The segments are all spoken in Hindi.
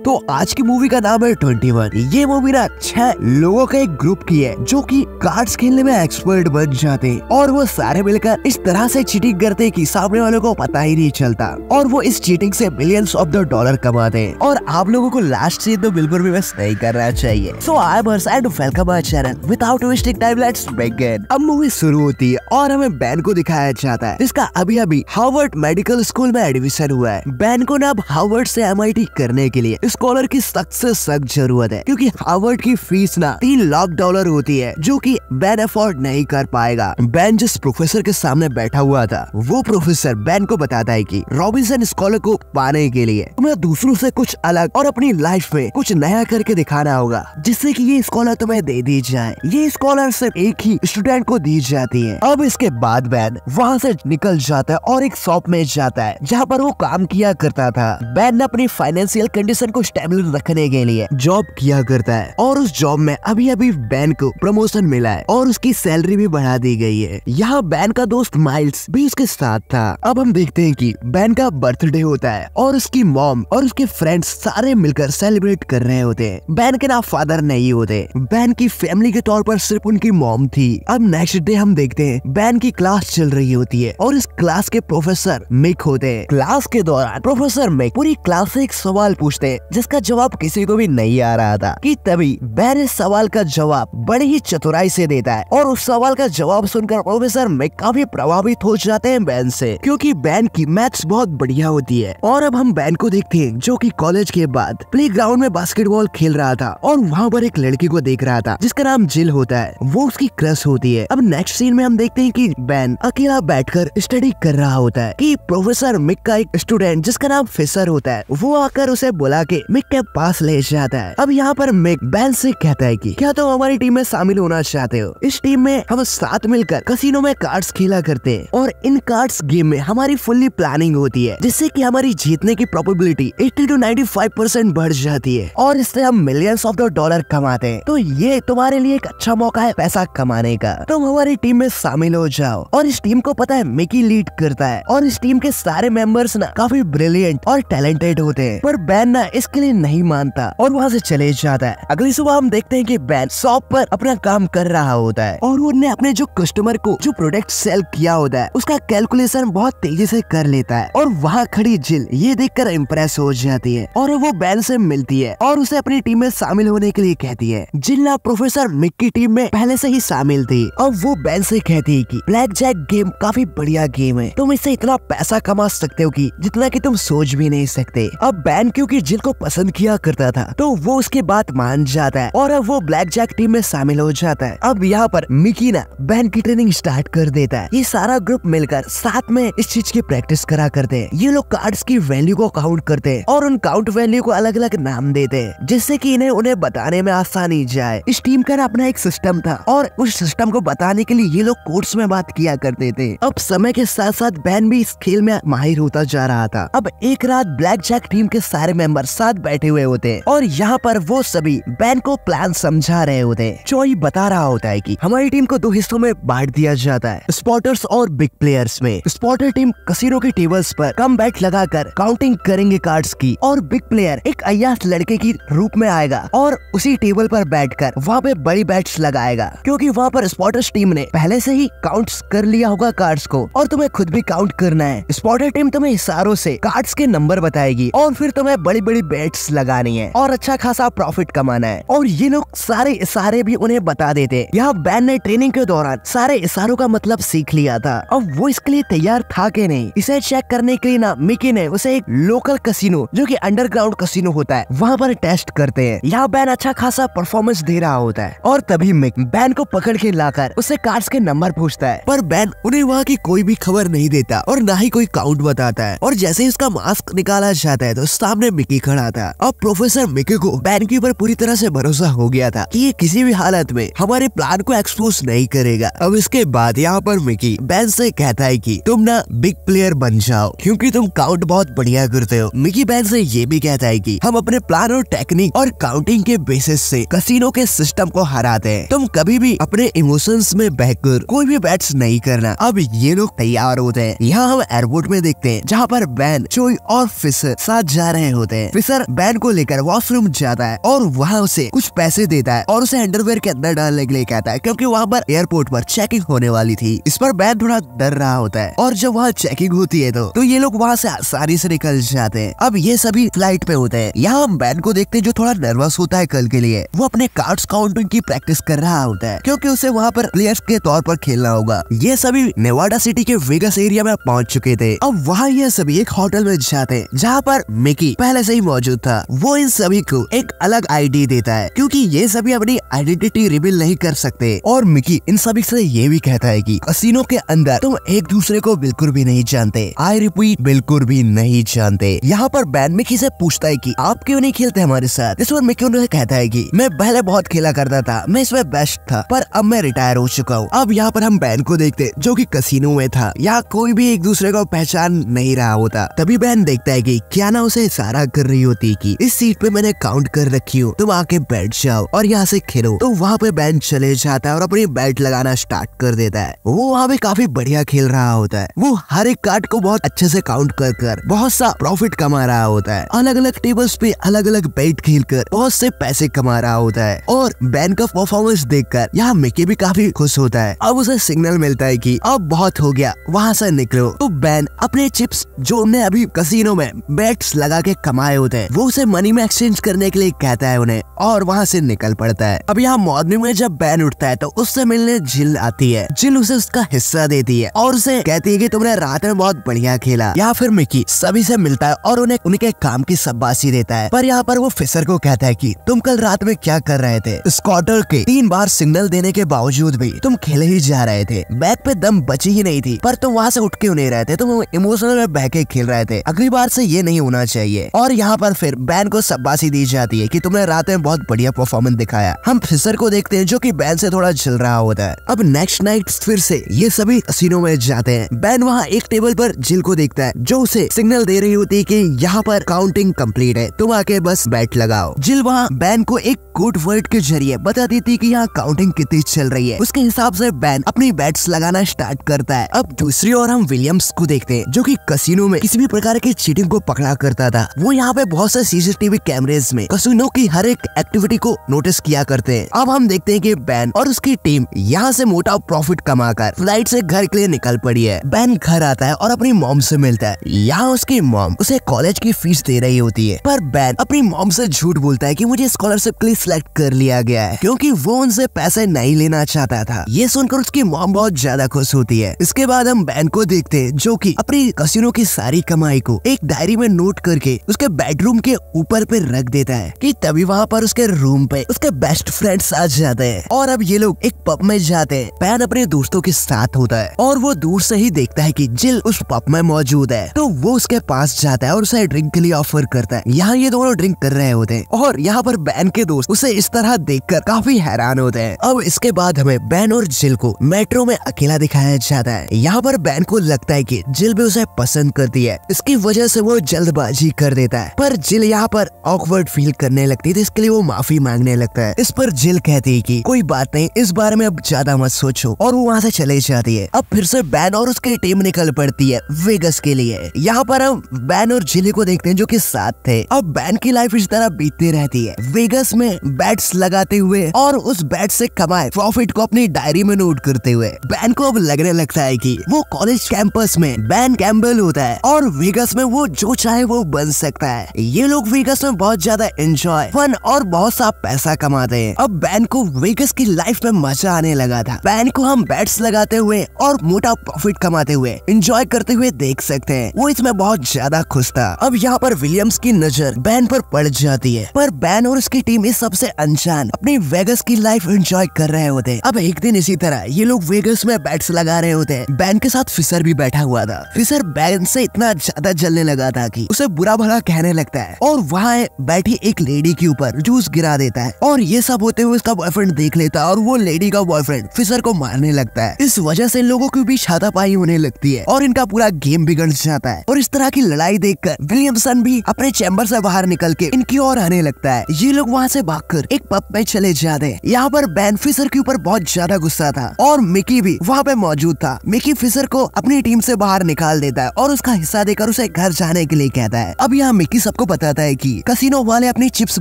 तो आज की मूवी का नाम है 21। ये मूवी ना 6 लोगों का एक ग्रुप की है जो कि कार्ड्स खेलने में एक्सपर्ट बन जाते हैं और वो सारे मिलकर इस तरह से चीटिंग करते हैं कि सामने वालों को पता ही नहीं चलता और वो इस चीटिंग से मिलियंस ऑफ द डॉलर कमाते हैं। और आप लोगों को लास्ट सीन तो बिल्कुल भी मिस नहीं करना चाहिए। So I am Harsh and welcome my channel. Without wasting time let's begin. अब मूवी शुरू होती है और हमें बैन को दिखाया जाता है जिसका अभी हार्वर्ड मेडिकल स्कूल में एडमिशन हुआ है। बैन को ना अब हार्वर्ड से MIT करने के लिए स्कॉलर की सख्त से सख्त जरूरत है क्योंकि हार्वर्ड की फीस ना $3 लाख होती है जो कि बैन अफोर्ड नहीं कर पाएगा। बैन जिस प्रोफेसर के सामने बैठा हुआ था वो प्रोफेसर बैन को बताता है कि रॉबिन्सन स्कॉलर को पाने के लिए तुम्हें दूसरों से कुछ अलग और अपनी लाइफ में कुछ नया करके दिखाना होगा जिससे कि ये स्कॉलर तुम्हें दे दी जाए। ये स्कॉलर सिर्फ एक ही स्टूडेंट को दी जाती है। अब इसके बाद बैन वहाँ से निकल जाता है और एक शॉप में जाता है जहाँ पर वो काम किया करता था। बैन ने अपनी फाइनेंशियल कंडीशन को स्टेबल रखने के लिए जॉब किया करता है और उस जॉब में अभी बैन को प्रमोशन मिला है और उसकी सैलरी भी बढ़ा दी गई है। यहाँ बैन का दोस्त माइल्स भी उसके साथ था। अब हम देखते हैं कि बैन का बर्थडे होता है और उसकी मॉम और उसके फ्रेंड्स सारे मिलकर सेलिब्रेट कर रहे होते हैं। बैन के ना फादर नहीं होते, बैन की फैमिली के तौर पर सिर्फ उनकी मॉम थी। अब नेक्स्ट डे हम देखते हैं बैन की क्लास चल रही होती है और इस क्लास के प्रोफेसर मिक होते हैं। क्लास के दौरान प्रोफेसर मिक पूरी क्लास से एक सवाल पूछते हैं जिसका जवाब किसी को भी नहीं आ रहा था कि तभी बैन इस सवाल का जवाब बड़ी ही चतुराई से देता है और उस सवाल का जवाब सुनकर प्रोफेसर मिक काफी प्रभावित हो जाते हैं बैन से क्योंकि बैन की मैथ्स बहुत बढ़िया होती है। और अब हम बैन को देखते हैं जो कि कॉलेज के बाद प्लेग्राउंड में बास्केटबॉल खेल रहा था और वहाँ पर एक लड़की को देख रहा था जिसका नाम जिल होता है। वो उसकी क्रश होती है। अब नेक्स्ट सीन में हम देखते हैं कि बैन अकेला बैठकर स्टडी कर रहा होता है कि प्रोफेसर मिक का एक स्टूडेंट जिसका नाम फिशर होता है वो आकर उसे बुला के मिक के पास ले जाता है। अब यहाँ पर मिक बैन से कहता है कि क्या तुम हमारी टीम में शामिल होना चाहते हो? इस टीम में हम साथ मिलकर कसिनो में कार्ड्स खेला करते हैं और इन कार्ड्स गेम में हमारी फुल्ली प्लानिंग होती है जिससे कि हमारी जीतने की प्रोबेबिलिटी 80 to 95% बढ़ जाती है और इससे हम मिलियंस ऑफ द डॉलर कमाते हैं। तो ये तुम्हारे लिए एक अच्छा मौका है पैसा कमाने का। तुम हमारी टीम में शामिल हो जाओ। और इस टीम को पता है मिकी लीड करता है और इस टीम के सारे मेंबर्स ना काफी ब्रिलियंट और टैलेंटेड होते हैं। पर बैन ना इसके लिए नहीं मानता और वहाँ से चले जाता है। अगली सुबह हम देखते हैं कि बैन शॉप पर अपना काम कर रहा होता है और उन्हें अपने जो कस्टमर को जो प्रोडक्ट सेल किया होता है उसका कैलकुलेशन बहुत तेजी से कर लेता है। और वहाँ खड़ी जिल ये देखकर इम्प्रेस हो जाती है और वो बैन से मिलती है और उसे अपनी टीम में शामिल होने के लिए कहती है। जिल ना प्रोफेसर मिक की टीम में पहले से ही शामिल थी और वो बैन से कहती है कि ब्लैक जैक गेम काफी बढ़िया गेम है, तुम इससे इतना पैसा कमा सकते हो कि जितना कि तुम सोच भी नहीं सकते। अब बैन क्योंकि जिल को पसंद किया करता था तो वो उसकी बात मान जाता है और अब वो ब्लैक जैक टीम में शामिल हो जाता है। अब यहाँ पर मिकी ना बैन की ट्रेनिंग स्टार्ट कर देता है। ये सारा ग्रुप मिलकर साथ में इस चीज की प्रैक्टिस करा करते हैं। ये लोग कार्ड्स की वैल्यू को काउंट करते हैं और उन काउंट वैल्यू को अलग अलग नाम देते हैं जिससे कि इन्हें उन्हें बताने में आसानी जाए। इस टीम का अपना एक सिस्टम था और उस सिस्टम को बताने के लिए ये लोग कोर्ट्स में बात किया करते थे। अब समय के साथ साथ बैन भी इस खेल में माहिर होता जा रहा था। अब एक रात ब्लैक जैक टीम के सारे मेंबर साथ बैठे हुए होते हैं और यहाँ पर वो सभी बैन को प्लान समझा रहे होते हैं। चोई बता रहा होता है कि हमारी टीम को 2 हिस्सों में बांट दिया जाता है, स्पॉटर्स और बिग प्लेयर्स में। स्पॉटर टीम कसिनो के टेबल्स पर कम बैट लगाकर काउंटिंग करेंगे कार्ड्स की और बिग प्लेयर एक अय्याश लड़के की रूप में आएगा और उसी टेबल पर बैठकर वहाँ पे बड़ी बैट्स लगाएगा क्योंकि वहाँ पर स्पॉटर्स टीम ने पहले से ही काउंट्स कर लिया होगा कार्ड्स को और तुम्हें खुद भी काउंट करना है। स्पॉटर टीम तुम्हें इशारों से कार्ड्स के नंबर बताएगी और फिर तुम्हें बड़ी बड़ी बैट्स लगानी है और अच्छा खासा प्रॉफिट कमाना है। और ये लोग सारे इशारे भी उन्हें बता देते। यहाँ बैन ने ट्रेनिंग के दौरान सारे इशारों का मतलब सीख लिया था। अब वो इसके लिए तैयार था कि नहीं इसे चेक करने के लिए ना मिकी ने उसे एक लोकल कसिनो जो कि अंडरग्राउंड कसिनो होता है वहाँ पर टेस्ट करते हैं। यहाँ बैन अच्छा खासा परफॉर्मेंस दे रहा होता है और तभी मिक बैन को पकड़ के लाकर उससे कार्ड्स के नंबर पूछता है पर बैन उन्हें वहाँ की कोई भी खबर नहीं देता और ना ही कोई काउंट बताता है। और जैसे ही उसका मास्क निकाला जाता है तो सामने मिकी खड़ा था। अब प्रोफेसर मिकी को बैन के ऊपर पूरी तरह से भरोसा हो गया था कि ये किसी भी हालत में हमारे प्लान को एक्सपोज नहीं करेगा। अब इसके बाद यहाँ पर मिकी बैन से कहता है कि तुम ना बिग प्लेयर बन जाओ क्योंकि तुम काउंट बहुत बढ़िया करते हो। मिकी बैन से ये भी कहता है कि हम अपने प्लान और टेक्निक और काउंटिंग के बेसिस से कसिनो के सिस्टम को हराते हैं। तुम कभी भी अपने इमोशंस में बहकर कोई भी बैट्स नहीं करना। अब ये लोग तैयार होते हैं। यहाँ हम एयरपोर्ट में देखते हैं जहाँ पर बैन, चोई और फिशर साथ जा रहे होते हैं। फिशर फिशर बैन को लेकर वॉशरूम जाता है और वहाँ उसे कुछ पैसे देता है और उसे अंडरवेयर के अंदर डालने के लिए कहता है, क्योंकि वहाँ पर एयरपोर्ट पर चेकिंग होने वाली थी। इस पर बैन थोड़ा डर रहा होता है और जब वहाँ चेकिंग होती है तो ये लोग वहाँ से आसानी से निकल जाते हैं। अब ये सभी फ्लाइट पे होते हैं। यहाँ हम बैन को देखते हैं जो थोड़ा नर्वस होता है कल के लिए। वो अपने कार्ड्स काउंटिंग की प्रैक्टिस कर रहा होता है, क्योंकि उसे वहाँ पर प्लेयर्स के तौर पर खेलना होगा। ये सभी नेवाडा सिटी के वेगस एरिया में पहुँच चुके थे। अब वहाँ ये सभी एक होटल में जाते हैं जहाँ पर मिकी पहले से ही मौजूद था। वो इन सभी को एक अलग आईडी देता है, क्योंकि ये सभी अपनी आइडेंटिटी रिवील नहीं कर सकते। और मिकी इन सभी से ये भी कहता है कि कसिनो के अंदर तुम एक दूसरे को बिल्कुल भी नहीं जानते। आई रिपीट, बिल्कुल भी नहीं जानते। यहाँ पर बैन मिकी से पूछता है कि आप क्यों नहीं खेलते हमारे साथ। इस पर मिकी उन्हें कहता है कि मैं पहले बहुत खेला करता था, मैं इसमें बेस्ट था, पर अब मैं रिटायर हो चुका हूँ। अब यहाँ पर हम बैन को देखते जो कि कसिनो में था। यहाँ कोई भी एक दूसरे को पहचान नहीं रहा होता। तभी बैन देखता है कि क्या ना उसे इशारा कर रही होती कि इस सीट पे मैंने काउंट कर रखी हूँ, तुम आके बैठ जाओ और यहाँ से खेलो। तो वहाँ पे बैन चले जाता है और अपनी बैट लगाना स्टार्ट कर देता है। वो वहाँ पे काफी बढ़िया खेल रहा होता है। वो हर एक कार्ड को बहुत अच्छे से काउंट कर बहुत सा प्रॉफिट कमा रहा होता है। अलग अलग टेबल्स पे अलग अलग बैट खेल कर बहुत से पैसे कमा रहा होता है। और बैन का परफॉर्मेंस देखकर यहाँ मिकी भी काफी खुश होता है। अब उसे सिग्नल मिलता है कि अब बहुत हो गया, वहाँ से निकलो। तो बैन अपने चिप्स जो उन्हें अभी कसिनो में बैट्स लगा के कमाए होते हैं, वो उसे मनी में एक्सचेंज करने के लिए कहता है उन्हें, और वहाँ से निकल पड़ता है। अब यहाँ मॉर्निंग में जब बैन उठता है तो उससे मिलने जिल आती है। जिल उसे उसका हिस्सा देती है और उसे कहती है कि तुमने रात में बहुत बढ़िया खेला। या फिर मिकी सभी से मिलता है और उन्हें उनके काम की शाबाशी देता है। पर यहाँ पर वो फिशर को कहता है कि तुम कल रात में क्या कर रहे थे। स्कॉटर के 3 बार सिग्नल देने के बावजूद भी तुम खेले ही जा रहे थे। बैग पे दम बची ही नहीं थी, पर तुम वहाँ से उठ क्यों नहीं रहे थे। तुम इमोशनल में बह के खेल रहे थे। अगली बार से ये नहीं होना चाहिए। और यहाँ पर फिर बैन को शाबाशी दी जाती है कि तुमने रात में बहुत बढ़िया परफॉर्मेंस दिखाया। हम फिशर को देखते हैं जो कि बैन से थोड़ा जल रहा होता है। अब नेक्स्ट नाइट फिर से ये सभी कसिनो में जाते हैं। बैन वहाँ एक टेबल पर जिल को देखता है जो उसे सिग्नल दे रही होती है कि यहाँ पर काउंटिंग कंप्लीट है, तुम आके बस बैट लगाओ। जिल वहाँ बैन को एक कोड वर्ड के जरिए बता देती कि यहाँ काउंटिंग कितनी चल रही है। उसके हिसाब से बैन अपनी बैट्स लगाना स्टार्ट करता है। अब दूसरी ओर हम विलियम्स को देखते हैं जो कि कसिनो में किसी भी प्रकार की चीटिंग को पकड़ा करता था। वो यहाँ पे बहुत से सीसीटीवी कैमरेज में कसिनो की हर एक एक्टिविटी को नोटिस किया करते हैं। अब हम देखते हैं कि बैन और उसकी टीम यहाँ से मोटा प्रॉफिट कमाकर फ्लाइट से घर के लिए निकल पड़ी है। बैन घर आता है और अपनी मॉम से मिलता है। यहाँ उसकी मॉम उसे कॉलेज की फीस दे रही होती है, पर बैन अपनी मॉम से झूठ बोलता है कि मुझे स्कॉलरशिप के लिए सिलेक्ट कर लिया गया है, क्योंकि वो उनसे पैसे नहीं लेना चाहता था। ये सुनकर उसकी मॉम बहुत ज्यादा खुश होती है। इसके बाद हम बैन को देखते हैं जो कि अपनी कसिनो की सारी कमाई को एक डायरी में नोट करके उसके बेडरूम के ऊपर पे रख देता है। कि तभी वहाँ पर उसके रूम पे उसके बेस्ट फ्रेंड्स आ जाते हैं और अब ये लोग एक पब में जाते हैं। बैन अपने दोस्तों के साथ होता है और वो दूर से ही देखता है कि जिल उस पब में मौजूद है, तो वो उसके पास जाता है और उसे ड्रिंक के लिए ऑफर करता है। यहाँ ये दोनों ड्रिंक कर रहे होते हैं और यहाँ पर बैन के दोस्त उसे इस तरह देखकर काफी हैरान होते हैं। अब इसके बाद हमें बैन और जिल को मेट्रो में अकेला दिखाया जाता है। यहाँ पर बैन को लगता है कि जिल भी उसे पसंद करती है, इसकी वजह से वो जल्दबाजी कर देता है। पर जिल यहाँ पर ऑकवर्ड फील करने लगती है, इसके लिए वो माफी मांगने लगता है। इस पर जिल कहती है कि कोई बात नहीं, इस बारे में अब ज्यादा मत सोचो, और वो वहाँ से चले जाती है। अब फिर से बैन और उसकी टीम निकल पड़ती है वेगस के लिए। यहाँ पर हम बैन और जिल को देखते हैं जो कि साथ थे। अब बैन की लाइफ इस तरह बीतती रहती है वेगस में बैट्स लगाते हुए और उस बैट से कमाए प्रॉफिट को अपनी डायरी में नोट करते हुए। बैन को अब लगने लगता है कि वो कॉलेज कैंपस में बैन कैम्बल होता है और वेगस में वो जो चाहे वो बन सकता है। ये लोग वेगस में बहुत ज्यादा एंजॉय, फन और बहुत सा पैसा कमाते हैं। अब बैन को वेगस की लाइफ में मजा आने लगा था। बैन को हम बैट्स लगाते हुए और मोटा प्रॉफिट कमाते हुए एंजॉय करते हुए देख सकते हैं। वो इसमें बहुत ज्यादा खुश था। अब यहाँ पर विलियम्स की नजर बैन पर पड़ जाती है, पर बैन और उसकी टीम इस सबसे अनजान अपनी वेगस की लाइफ एंजॉय कर रहे होते हैं। अब एक दिन इसी तरह ये लोग वेगस में बैट्स लगा रहे होते हैं। बैन के साथ फिशर भी बैठा हुआ था। फिशर बैन से इतना ज्यादा जलने लगा था कि उसे बुरा भला कहने लगता है और वहाँ बैठी एक लेडी के ऊपर जूस गिरा देता है। और ये सब होते हुए उसका बॉयफ्रेंड देख लेता है और वो लेडी का बॉयफ्रेंड फिशर को मारने लगता है। इस वजह से लोगों के बीच हाथापाई होने लगती है और इनका पूरा गेम बिगड़ जाता है। और इस तरह की लड़ाई देखकर विलियमसन भी अपने चैम्बर से बाहर निकल के इनकी ओर आने लगता है। ये लोग वहाँ से भागकर एक पब में चले जाते हैं। यहाँ पर बैन फिशर के ऊपर बहुत ज्यादा गुस्सा था और मिकी भी वहाँ पे मौजूद था। मिकी फिशर को अपनी टीम से बाहर निकाल देता है और उसका हिस्सा देकर उसे घर जाने के लिए कहता है। अब यहाँ मिकी सबको सबको बताता है कि कसिनो वाले अपनी चिप्स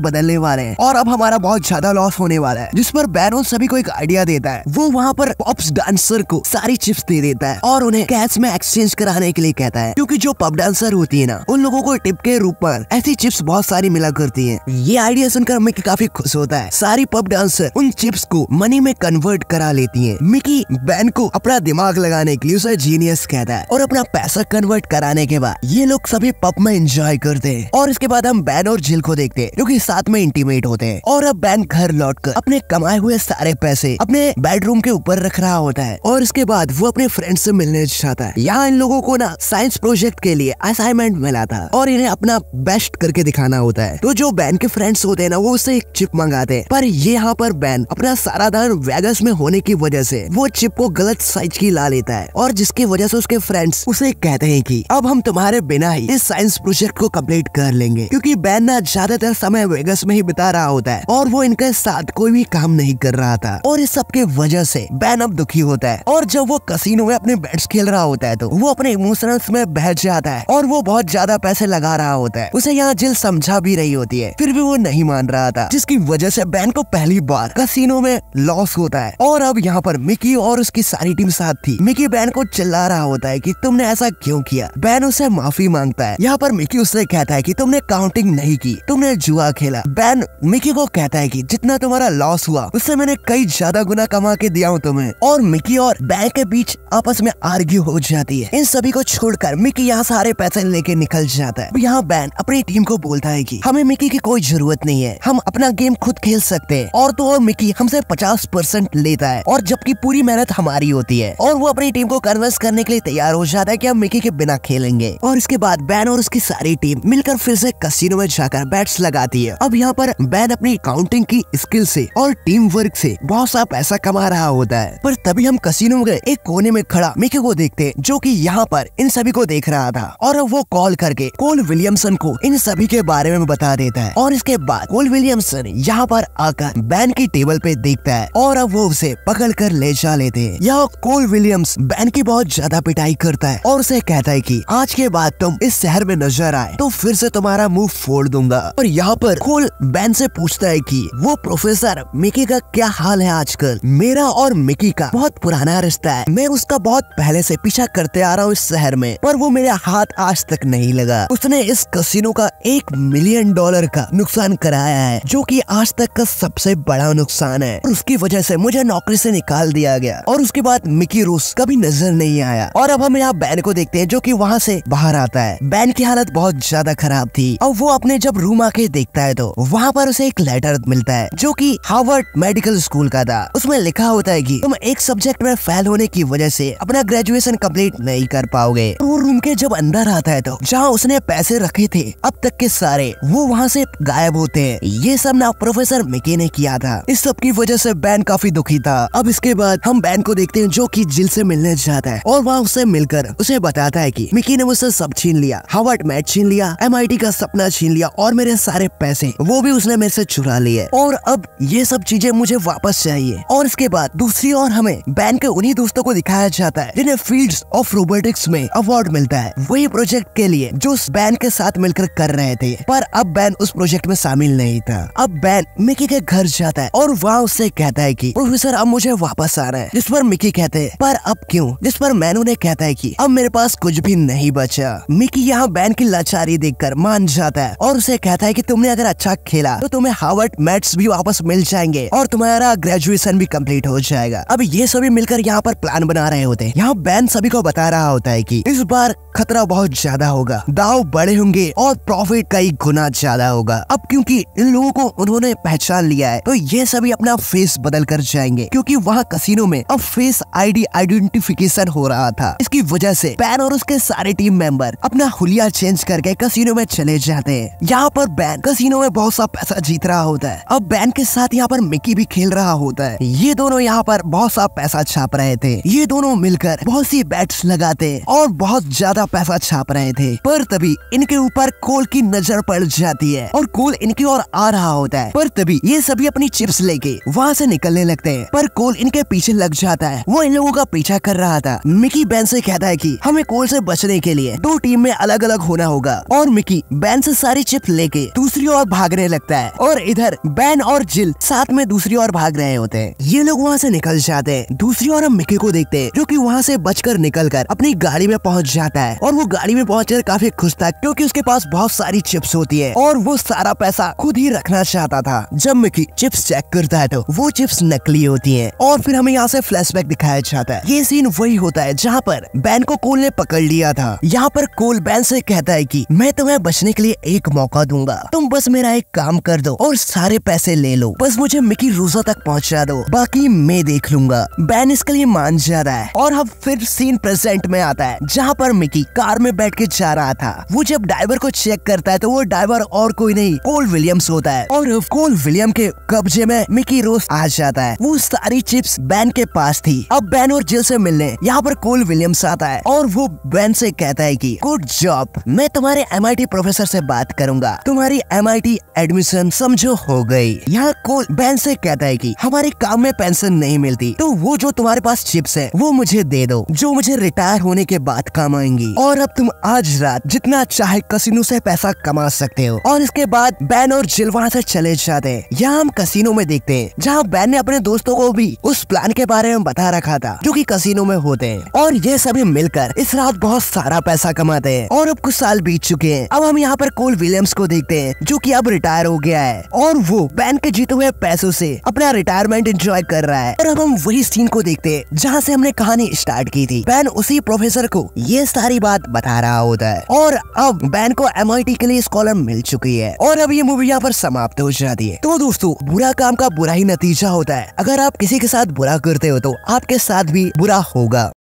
बदलने वाले हैं और अब हमारा बहुत ज्यादा लॉस होने वाला है, जिस पर बैन उन सभी को एक आइडिया देता है। वो वहाँ पर पॉप्स डांसर को सारी चिप्स दे देता है और उन्हें कैश में एक्सचेंज कराने के लिए कहता है, क्योंकि जो पब डांसर होती है ना, उन लोगों को टिप के रूप में ऐसी चिप्स बहुत सारी मिला करती है। ये आइडिया सुनकर मिकी काफी खुश होता है। सारी पब डांसर उन चिप्स को मनी में कन्वर्ट करा लेती है। मिकी बैन को अपना दिमाग लगाने के लिए उसे जीनियस कहता है और अपना पैसा कन्वर्ट कराने के बाद ये लोग सभी पब में एंजॉय करते हैं। और इसके बाद हम बैन और जिल को देखते हैं, जो कि साथ में इंटीमेट होते हैं। और अब बैन घर लौटकर अपने कमाए हुए सारे पैसे अपने बेडरूम के ऊपर रख रहा होता है और इसके बाद वो अपने फ्रेंड से मिलने चाहता है। यहाँ इन लोगों को ना साइंस प्रोजेक्ट के लिए असाइनमेंट मिला था और इन्हें अपना बेस्ट करके दिखाना होता है। तो जो बैन के फ्रेंड्स होते हैं ना, वो उससे एक चिप मंगाते हैं, पर ये यहाँ पर बैन अपना सारा धन वेगस में होने की वजह से वो चिप को गलत साइज की ला लेता है और जिसकी वजह से उसके फ्रेंड्स उसे कहते हैं कि अब हम तुम्हारे बिना ही इस साइंस प्रोजेक्ट को कंप्लीट कर लेंगे, क्योंकि बैन ना ज्यादातर समय वेगस में ही बिता रहा होता है और वो इनके साथ कोई भी काम नहीं कर रहा था। और इस सब के वजह से बैन अब दुखी होता है और जब वो कसिनो में अपने बेट्स खेल रहा होता है तो वो अपने इमोशंस में बह जाता है और वो बहुत ज्यादा पैसे लगा रहा होता है। उसे यहाँ जिल समझा भी रही होती है, फिर भी वो नहीं मान रहा था, जिसकी वजह से बैन को पहली बार कसिनो में लॉस होता है। और अब यहाँ पर मिकी और उसकी सारी टीम साथ थी। मिकी बैन को चिल्ला रहा होता है कि तुमने ऐसा क्यों किया। बैन उसे माफी मांगता है। यहाँ पर मिकी उससे कहता है कि तुमने काउंटिंग नहीं की, तुमने जुआ खेला। बैन मिकी को कहता है कि जितना तुम्हारा लॉस हुआ उससे मैंने कई ज्यादा गुना कमा के दिया हूँ तुम्हें। और मिकी और बैन के बीच आपस में आर्ग्यू हो जाती है। इन सभी को छोड़कर मिकी यहाँ सारे पैसे लेके निकल जाता है। यहाँ बैन अपनी टीम को बोलता है कि हमें मिकी की कोई जरूरत नहीं है, हम अपना गेम खुद खेल सकते हैं। और तो और मिकी हमसे 50% लेता है और जबकि पूरी मेहनत हमारी होती है। और वो अपनी टीम को कन्विंस करने के लिए तैयार हो जाता है कि हम मिकी के बिना खेलेंगे। और इसके बाद बैन और उसकी सारी टीम मिलकर फिर से कसिनो में जाकर बैट्स लगाती है। अब यहाँ पर बैन अपनी काउंटिंग की स्किल से और टीम वर्क से बहुत सा पैसा कमा रहा होता है। पर तभी हम कसिनो के एक कोने में खड़ा मिकी को देखते हैं, जो कि यहाँ पर इन सभी को देख रहा था। और अब वो कॉल करके कोल विलियमसन को इन सभी के बारे में बता देता है। और इसके बाद कोल विलियमसन यहाँ पर आकर बैन की टेबल पे देखता है और अब वो उसे पकड़ कर ले जा लेते हैं। यहाँ कोल विलियम्स बैन की बहुत ज्यादा पिटाई करता है और उसे कहता है कि आज के बाद तुम इस शहर में नजर आए तो फिर से तुम्हारा मुंह फोड़ दूंगा। और यहाँ पर कोल बैन से पूछता है कि वो प्रोफेसर मिकी का क्या हाल है आजकल। मेरा और मिकी का बहुत पुराना रिश्ता है, मैं उसका बहुत पहले से पीछा करते आ रहा हूँ इस शहर में, पर वो मेरे हाथ आज तक नहीं लगा। उसने इस कसिनो का $1 मिलियन का नुकसान कराया है, जो कि आज तक का सबसे बड़ा नुकसान है। और उसकी वजह से मुझे नौकरी से निकाल दिया गया। और उसके बाद मिकी रूस कभी नजर नहीं आया। और अब हम यहाँ बैन को देखते हैं, जो कि वहाँ से बाहर आता है। बैन की हालत बहुत ज्यादा खराब थी। अब वो अपने जब रूम आके देखता है तो वहाँ पर उसे एक लेटर मिलता है, जो कि हार्वर्ड मेडिकल स्कूल का था। उसमें लिखा होता है कि तुम एक सब्जेक्ट में फेल होने की वजह से अपना ग्रेजुएशन कंप्लीट नहीं कर पाओगे। वो रूम के जब अंदर आता है तो जहाँ उसने पैसे रखे थे अब तक के सारे, वो वहाँ से गायब होते हैं। ये सब ना प्रोफेसर मिकी ने किया था। इस सब की वजह से बैन काफी दुखी था। अब इसके बाद हम बैन को देखते हैं, जो कि जिल से मिलने जाता है और वहाँ उससे मिलकर उसे बताता है कि मिकी ने मुझसे सब छीन लिया, हार्वर्ड मैट छीन लिया, MIT का सपना छीन लिया और मेरे सारे पैसे वो भी उसने मेरे से चुरा लिए और अब ये सब चीजें मुझे वापस चाहिए। और इसके बाद दूसरी ओर हमें बैन के उन्हीं दोस्तों को दिखाया जाता है जिन्हें फील्ड्स ऑफ रोबोटिक्स में अवार्ड मिलता है, वही प्रोजेक्ट के लिए जो उस बैन के साथ मिलकर कर रहे थे। पर अब बैन उस प्रोजेक्ट में शामिल नहीं था। अब बैन मिकी के घर जाता है और वहाँ उससे कहता है कि प्रोफेसर अब मुझे वापस आना है। जिस पर मिकी कहते हैं पर अब क्यों, जिस पर मैनू ने कहता है कि अब मेरे पास कुछ भी नहीं बचा। मिकी यहाँ बैन की लाचारी देखकर मान जाता है और उसे कहता है कि तुमने अगर अच्छा खेला तो तुम्हें हार्वर्ड मैट्स भी वापस मिल जाएंगे और तुम्हारा ग्रेजुएशन भी कंप्लीट हो जाएगा। अब ये सभी मिलकर यहाँ पर प्लान बना रहे होते हैं। यहाँ बैन सभी को बता रहा होता है कि इस बार खतरा बहुत ज्यादा होगा, दाव बड़े होंगे और प्रॉफिट कई गुना ज्यादा होगा। अब क्योंकि इन लोगों को उन्होंने पहचान लिया है तो ये सभी अपना फेस बदल कर जाएंगे, क्योंकि वहाँ कसिनो में अब फेस ID आइडेंटिफिकेशन हो रहा था। इसकी वजह से बैन और उसके सारे टीम मेंबर अपना हुलिया चेंज करके कसिनो में चले जाते हैं। यहाँ पर बैन कसिनो में बहुत सा पैसा जीत रहा होता है। अब बैन के साथ यहाँ पर मिकी भी खेल रहा होता है। ये दोनों यहाँ पर बहुत सा पैसा छाप रहे थे। ये दोनों मिलकर बहुत सी बैट्स लगाते और बहुत ज्यादा पैसा छाप रहे थे। पर तभी इनके ऊपर कोल की नजर पड़ जाती है और कोल इनकी ओर आ रहा होता है। पर तभी ये सभी अपनी चिप्स लेके वहाँ से निकलने लगते हैं, पर कोल इनके पीछे लग जाता है। वो इन लोगों का पीछा कर रहा था। मिकी बैन से कहता है कि हमें कोल से बचने के लिए दो टीम में अलग अलग होना होगा और मिकी मिकी बैन से सारी चिप्स लेके दूसरी ओर भागने लगता है और इधर बैन और जिल साथ में दूसरी ओर भाग रहे होते हैं। ये लोग वहाँ से निकल जाते हैं। दूसरी ओर हम मिकी को देखते हैं जो कि वहाँ से बचकर निकलकर अपनी गाड़ी में पहुँच जाता है और वो गाड़ी में पहुँचकर काफी खुश था क्योंकि उसके पास बहुत सारी चिप्स होती है और वो सारा पैसा खुद ही रखना चाहता था। जब मिकी चिप्स चेक करता है तो वो चिप्स नकली होती हैं और फिर हमें यहाँ से फ्लैशबैक दिखाया जाता है। ये सीन वही होता है जहाँ पर बैन को कोल ने पकड़ लिया था। यहाँ पर कोल बैन से कहता है कि मैं तुम्हें बचने के लिए एक मौका दूंगा, तुम बस मेरा एक काम कर दो और सारे पैसे ले लो, बस मुझे मिकी रोजा तक पहुँचा दो, बाकी मैं देख लूंगा। बैन इसके लिए मान जाता है और अब फिर सीन प्रेजेंट में आता है जहाँ पर मिकी कार में बैठ के जा रहा था। वो जब ड्राइवर को चेक करता है तो वो ड्राइवर और कोई नहीं कोल विलियम्स होता है और कोल विलियम के कब्जे में मिकी रोज आ जाता है। वो सारी चिप्स बैन के पास थी। अब बैन और जिल से मिलने यहाँ पर कोल विलियम्स आता है और वो बैन से कहता है कि गुड जॉब, मैं तुम्हारे MIT प्रोफेसर से बात करूंगा, तुम्हारी MIT एडमिशन समझो हो गई। यहाँ कोल बैन से कहता है कि हमारे काम में पेंशन नहीं मिलती तो वो जो तुम्हारे पास चिप्स है वो मुझे दे दो, जो मुझे रिटायर होने के बाद काम आएंगी, और अब तुम आज रात जितना चाहे कसिनो से पैसा कमा सकते हो। और इसके बाद बैन और जिल वहाँ से चले जाते हैं। यहाँ हम कसिनो में देखते हैं जहाँ बैन ने अपने दोस्तों को भी उस प्लान के बारे में बता रखा था जो कि कसिनो में होते हैं और ये सभी मिलकर इस रात बहुत सारा पैसा कमाते हैं। और अब कुछ साल बीत चुके हैं। अब हम यहाँ पर कोल विलियम्स को देखते हैं जो कि अब रिटायर हो गया है और वो बैन के जीते हुए पैसों से अपना रिटायरमेंट एंजॉय कर रहा है। और अब हम वही सीन को देखते हैं जहाँ से हमने कहानी स्टार्ट की थी। बैन उसी प्रोफेसर को ये सारी बात बता रहा होता है और अब बैन को MIT के लिए स्कॉलर मिल चुकी है और अब ये मूवी यहाँ पर समाप्त हो जाती है। तो दोस्तों, बुरा काम का बुरा ही नतीजा होता है। अगर आप किसी के साथ बुरा करते हो तो आपके साथ भी बुरा होगा।